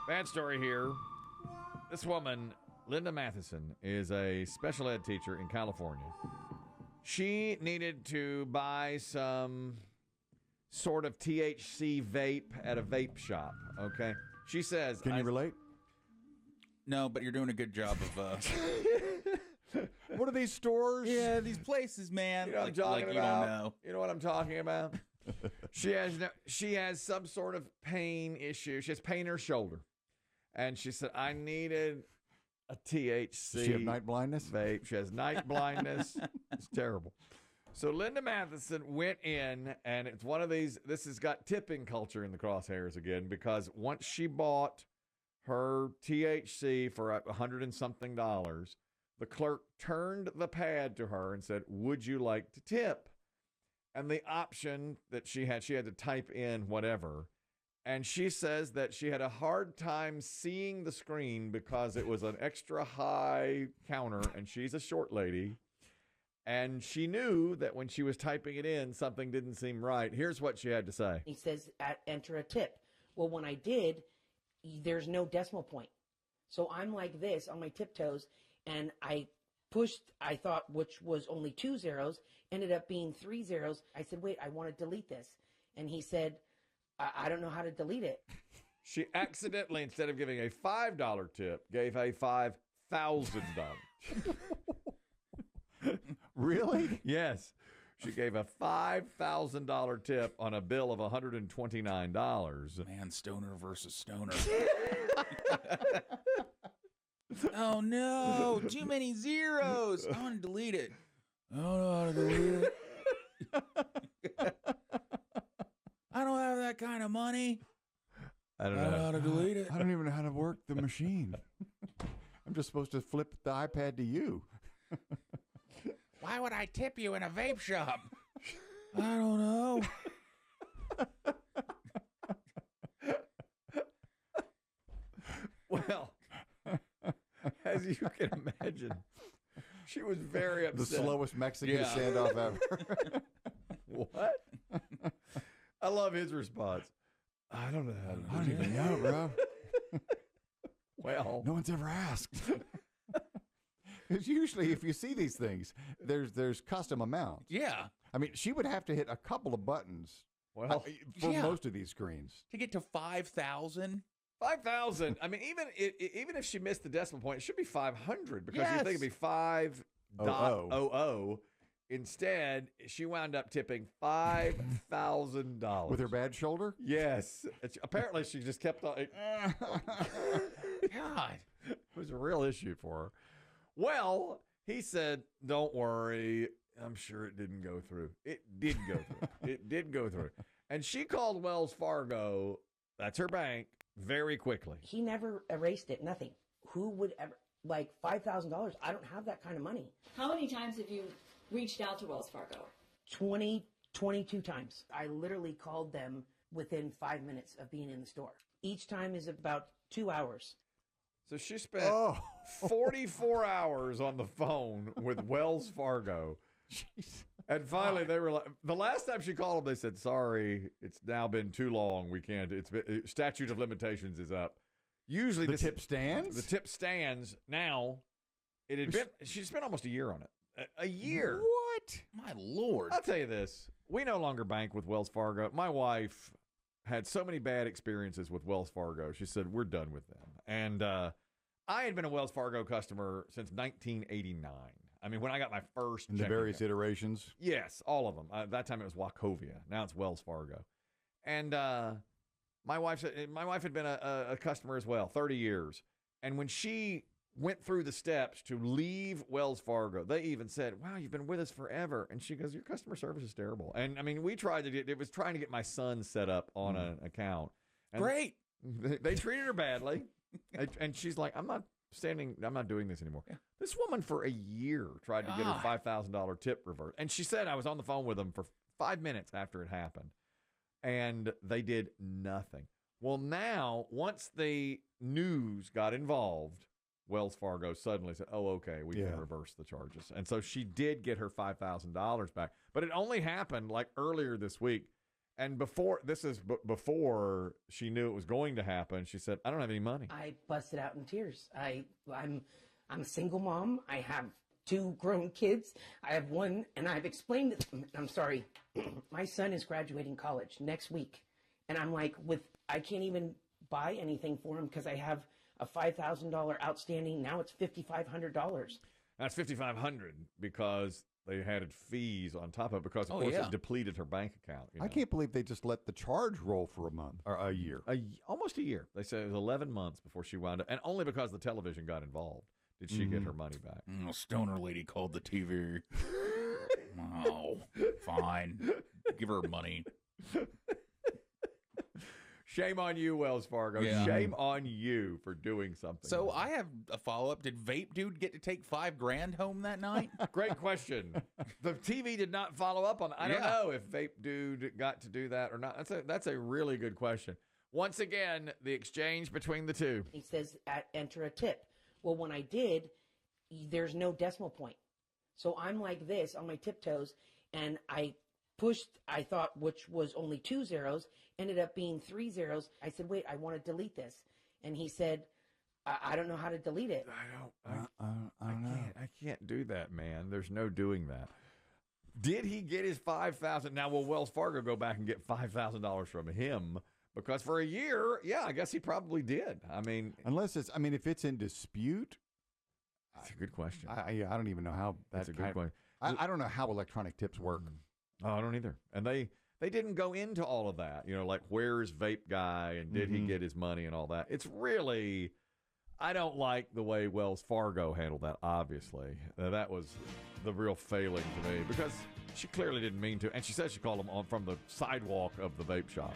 Bad story here. This woman, Linda Matheson, is a special ed teacher in California. She needed to buy some sort of THC vape at a vape shop, okay? She says... Can you relate? No, but you're doing a good job of... What are these stores? Yeah, these places, man. You know what I'm talking about? You don't know. You know what I'm talking about? She has some sort of pain issue. She has pain in her shoulder. And she said, I needed a THC. Does she have night blindness? Vape. She has night blindness. It's terrible. So Linda Matheson went in, and it's one of these, this has got tipping culture in the crosshairs again, because once she bought her THC for $100 and something, the clerk turned the pad to her and said, would you like to tip? And the option that she had to type in whatever. And she says that she had a hard time seeing the screen because it was an extra high counter, and she's a short lady. And she knew that when she was typing it in, something didn't seem right. Here's what she had to say. He says, enter a tip. Well, when I did, there's no decimal point. So I'm like this on my tiptoes, and I pushed, I thought, which was only 2 zeros, ended up being 3 zeros. I said, wait, I want to delete this. And he said, I don't know how to delete it. She accidentally, instead of giving a $5 tip, gave a $5,000. Really? Yes. She gave a $5,000 tip on a bill of $129. Man, stoner versus stoner. Oh, no. Too many zeros. I want to delete it. I don't know how to delete it. I don't have that kind of money. I don't know how to delete it. I don't even know how to work the machine. I'm just supposed to flip the iPad to you. Why would I tip you in a vape shop? I don't know. Well, as you can imagine, she was very upset. The slowest Mexican standoff ever. What? I love his response. I don't know how to do I don't even know, bro. Well, no one's ever asked. Because usually if you see these things, there's custom amounts. Yeah. I mean, she would have to hit a couple of buttons for most of these screens. To get to 5,000? 5,000. I mean, even if she missed the decimal point, it should be 500 because you think it'd be 5.00. Instead, she wound up tipping $5,000. With her bad shoulder? Yes. Apparently, she just kept on. God. It was a real issue for her. Well, he said, don't worry. I'm sure it didn't go through. It did go through. It did go through. And she called Wells Fargo, that's her bank, very quickly. He never erased it, nothing. Who would ever, like $5,000? I don't have that kind of money. How many times have you reached out to Wells Fargo? 22 times. I literally called them within 5 minutes of being in the store. Each time is about 2 hours. So she spent 44 hours on the phone with Wells Fargo. Jeez. And finally, they were like, the last time she called them, they said, sorry, it's now been too long. We can't, statute of limitations is up. Usually the tip stands? The tip stands. Now, she spent almost a year on it. A year. What? My Lord. I'll tell you this. We no longer bank with Wells Fargo. My wife had so many bad experiences with Wells Fargo. She said, we're done with them. And I had been a Wells Fargo customer since 1989. I mean, when I got my first in the various iterations? Yes, all of them. That time it was Wachovia. Now it's Wells Fargo. And my wife had been a customer as well, 30 years. And when she went through the steps to leave Wells Fargo, they even said, wow, you've been with us forever. And she goes, your customer service is terrible. And I mean, we tried to it was trying to get my son set up on an account. And great. They treated her badly. And she's like, I'm not doing this anymore. Yeah. This woman for a year tried to get her $5,000 tip reversed. And she said, I was on the phone with them for 5 minutes after it happened. And they did nothing. Well, now, once the news got involved, Wells Fargo suddenly said, oh, okay, we can reverse the charges. And so she did get her $5,000 back. But it only happened like earlier this week. And before before she knew it was going to happen, she said, "I don't have any money." I busted out in tears. I'm a single mom. I have 2 grown kids. I have one, and I've explained it. I'm sorry. My son is graduating college next week, and I'm like, I can't even buy anything for him because I have a $5,000 outstanding. Now it's $5,500. That's $5,500 because they added fees on top of it because, of course, it depleted her bank account. I can't believe they just let the charge roll for a month or a year. Almost a year. They said it was 11 months before she wound up, and only because the television got involved did she get her money back. Stoner lady called the TV. Oh, fine. Give her money. Shame on you, Wells Fargo. Yeah. Shame on you for doing something. So I have a follow-up. Did Vape Dude get to take $5,000 home that night? Great question. The TV did not follow up on that. I don't know if Vape Dude got to do that or not. That's a really good question. Once again, the exchange between the two. He says, enter a tip. Well, when I did, there's no decimal point. So I'm like this on my tiptoes, and I thought, which was only 2 zeros, ended up being 3 zeros. I said, wait, I want to delete this. And he said, I don't know how to delete it. I don't know. I can't do that, man. There's no doing that. Did he get his $5,000? Now, will Wells Fargo go back and get $5,000 from him? Because for a year, I guess he probably did. I mean, if it's in dispute, that's a good question. I don't even know how that's a good question. I don't know how electronic tips work. Oh, I don't either. And they didn't go into all of that, like where's Vape Guy and did he get his money and all that. It's really, I don't like the way Wells Fargo handled that, obviously. That was the real failing to me because she clearly didn't mean to. And she said she called him from the sidewalk of the vape shop.